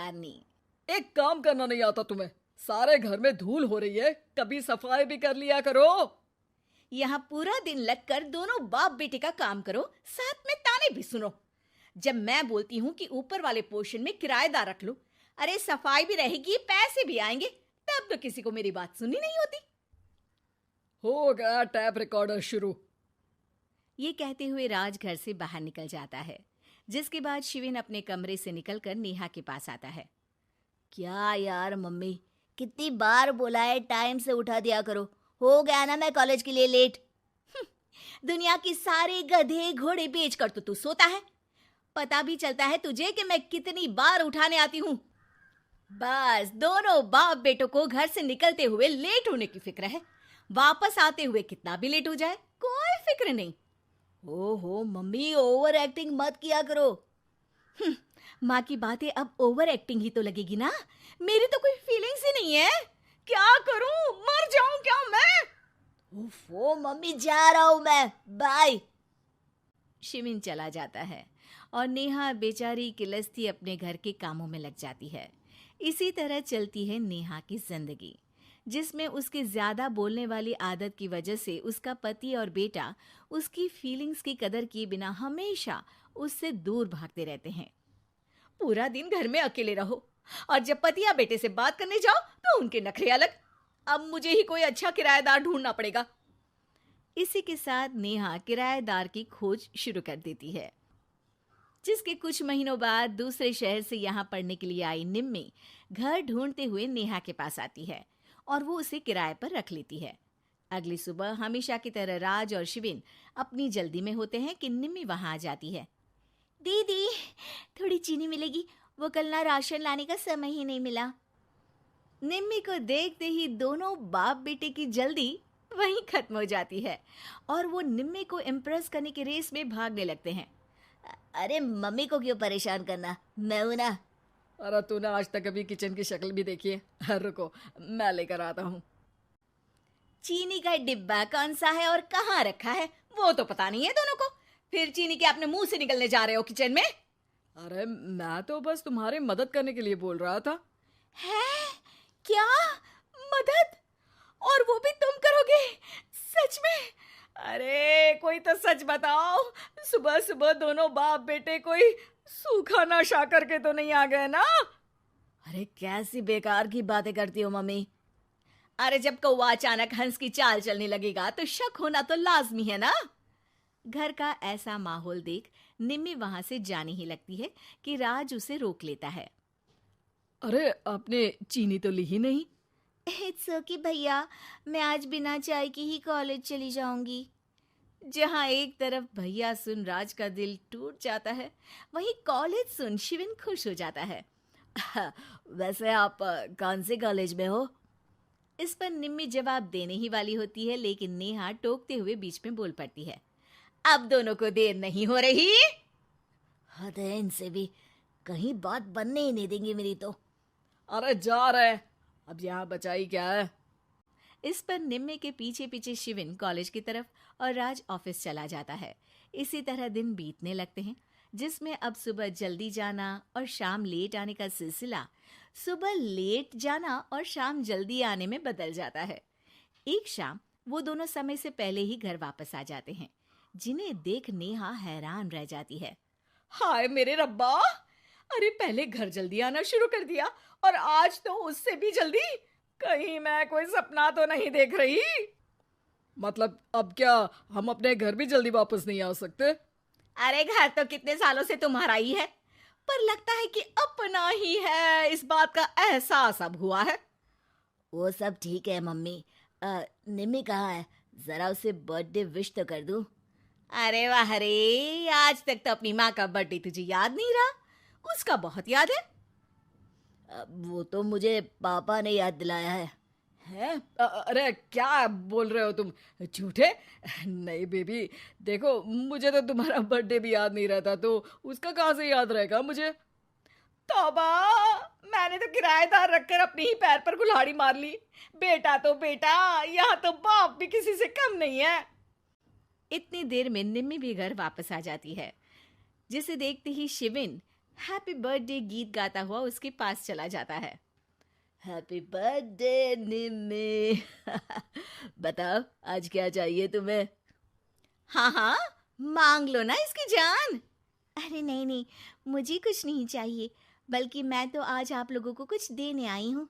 रानी। एक काम करना नहीं आता तुम्हें? सारे घर में धूल हो रही है, कभी सफाई भी कर लिया करो। यहाँ पूरा दिन लगकर दोनों बाप बेटे का काम करो, साथ में ताने भी सुनो। जब मैं बोलती हूँ कि ऊपर वाले पोर्शन में किराएदार रख लो, अरे सफाई भी रहेगी, पैसे भी आएंगे, तब तो किसी को मेरी बात सुननी नहीं होती। हो गया टैप रिकॉर्डर शुरू। ये कहते हुए राज घर से बाहर निकल जाता है, जिसके बाद शिविन अपने कमरे से निकलकर नेहा के पास आता है। क्या यार मम्मी, कितनी बार बोला है टाइम से उठा दिया करो, हो गया ना मैं कॉलेज के लिए लेट। दुनिया की सारे गधे घोड़े बेचकर तो तू सोता है, पता भी चलता है तुझे कि मैं कितनी बार उठाने आती हूँ। बस दोनों बाप बेटों को घर से निकलते हुए लेट होने की फिक्र है, वापस आते हुए कितना भी लेट हो जाए कोई फिक्र नहीं। ओहो मम्मी, ओवर एक्टिंग मत किया करो। माँ की बातें अब ओवर एक्टिंग ही तो लगेगी ना, मेरी तो कोई फीलिंग्स ही नहीं है। क्या करूं, मर जाऊं क्या मैं? ओफो मम्मी, जा रहा हूं मैं, बाय। शिविन चला जाता है और नेहा बेचारी किलस्ती अपने घर के कामों में लग जाती है। इसी तरह चलती है नेहा की जिंदगी, जिसमें उसके ज्यादा बोलने वाली आदत की वजह से उसका पति और बेटा उसकी फीलिंग्स की कदर किए बिना हमेशा उससे दूर भागते रहते हैं। पूरा दिन घर में अकेले रहो और जब पति या बेटे से बात करने जाओ तो उनके नखरे अलग। अब मुझे ही कोई अच्छा किराएदार ढूंढना पड़ेगा। इसी के साथ नेहा किराएदार की खोज शुरू कर देती है, जिसके कुछ महीनों बाद दूसरे शहर से यहाँ पढ़ने के लिए आई निम्मी घर ढूंढते हुए नेहा के पास आती है और वो उसे किराए पर रख लेती है। अगली सुबह हमेशा की तरह राज और शिविन अपनी जल्दी में होते हैं कि निम्मी वहां आ जाती है। दीदी, थोड़ी चीनी मिलेगी, वो कल ना राशन लाने का समय ही नहीं मिला। निम्मी को देखते ही दोनों बाप बेटे की जल्दी वहीं खत्म हो जाती है और वो निम्मी को इम्प्रेस करने की रेस में भागने लगते हैं। अरे मम्मी को क्यों परेशान करना, मैं हूं ना। अरे तूने आज तक अभी किचन की शक्ल भी देखी है? रुको मैं लेकर आता हूँ। चीनी का डिब्बा कौन सा है और कहाँ रखा है वो तो पता नहीं है दोनों को, फिर चीनी के अपने मुंह से निकलने जा रहे हो किचन में। अरे मैं तो बस तुम्हारी मदद करने के लिए बोल रहा था। है क्या मदद? और वो भी तुम करोगे? सच में? अरे कोई तो सच बताओ, सुबह सुबह दोनों बाप बेटे कोई सूखा नशा करके तो नहीं आ गए ना? अरे कैसी बेकार की बातें करती हो मम्मी। अरे जब कौवा अचानक हंस की चाल चलने लगेगा तो शक होना तो लाजमी है ना। घर का ऐसा माहौल देख निम्मी वहां से जाने ही लगती है कि राज उसे रोक लेता है। अरे आपने चीनी तो ली ही नहीं? इट्स ओके भैया, मैं आज बिना चाय की ही कॉलेज चली जाऊंगी। जहां एक तरफ भैया सुन राज का दिल टूट जाता है, वहीं कॉलेज सुन शिविन खुश हो जाता है। वैसे आप कौन से कॉलेज में हो? इस पर निम्मी जवाब देने ही वाली होती है, लेकिन नेहा टोकते हुए बीच में बोल पड़ती है। अब दोनों को देर नहीं हो रही। हद है इनसे भी, कहीं बात बनने ही नहीं देंगी मेरी तो। अरे जा रहे, अब यहाँ बचाई क्या है? इस पर निम्मी के पीछे पीछे शिविन कॉलेज की तरफ और राज ऑफिस चला जाता है। इसी तरह दिन बीतने लगते हैं, जिसमें अब सुबह जल्दी जाना और शाम लेट आने का सिलसिला सुबह लेट जाना और शाम जल्दी आने में बदल जाता है। एक शाम वो दोनों समय से पहले ही घर वापस आ जाते हैं, जिन्हें देख नेहा हैरान रह जाती है। हाय मेरे रब्बा, अरे पहले घर जल्दी आना शुरू कर दिया और आज तो उससे भी जल्दी। कहीं मैं कोई सपना तो नहीं देख रही? मतलब अब क्या हम अपने घर भी जल्दी वापस नहीं आ सकते? अरे घर तो कितने सालों से तुम्हारा ही है, पर लगता है कि अपना ही है, इस बात का एहसास अब हुआ है। वो सब ठीक है मम्मी, निम्मी कहाँ है? जरा उसे बर्थडे विश तो कर दूं। अरे वाह रे, आज तक तो अपनी माँ का बर्थडे तुझे याद नहीं रहा, उसका बहुत याद है। वो तो मुझे पापा ने याद दिलाया है। हैं? अरे क्या बोल रहे हो तुम, झूठे? नहीं बेबी, देखो मुझे तो तुम्हारा बर्थडे भी याद नहीं रहता, तो उसका कहाँ से याद रहेगा मुझे? तौबा, मैंने तो किराएदार रखकर अपने ही पैर पर कुल्हाड़ी मार ली। बेटा तो बेटा, यहाँ तो बाप भी किसी से कम नहीं है। इतनी देर में निम्मी भी घर वापस आ जाती है, जिसे देखते ही शिविन हैप्पी बर्थडे गीत गाता हुआ उसके पास चला जाता है। हैप्पी बर्थडे निम्मी। बताओ आज क्या चाहिए तुम्हें? हाँ हाँ, मांग लो ना इसकी जान। अरे नहीं नहीं, मुझे कुछ नहीं चाहिए, बल्कि मैं तो आज आप लोगों को कुछ देने आई हूँ।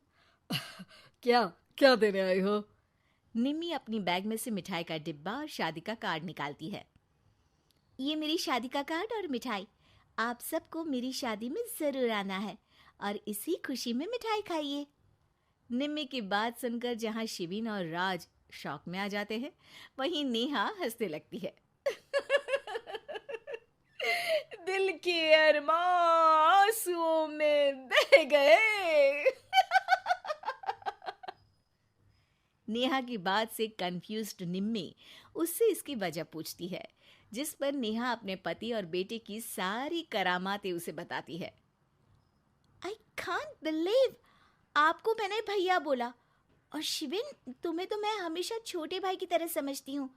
क्या क्या देने आई हो? निम्मी अपनी बैग में से मिठाई का डिब्बा और शादी का कार्ड निकालती है। ये मेरी शादी का कार्ड और मिठाई। आप सबको मेरी शादी में जरूर आना है और इसी खुशी में मिठाई खाइए। निम्मी की बात सुनकर जहां शिविन और राज शॉक में आ जाते हैं, वहीं नेहा हंसने लगती है। दिल के अरमां आंसुओं में बह गए। नेहा की बात से कंफ्यूज्ड निम्मी उससे इसकी वजह पूछती है, जिस पर नेहा अपने पति और बेटे की सारी करामातें उसे बताती है। आई कांट बिलीव, आपको मैंने भैया बोला, और शिविन तुम्हें तो मैं हमेशा छोटे भाई की तरह समझती हूँ।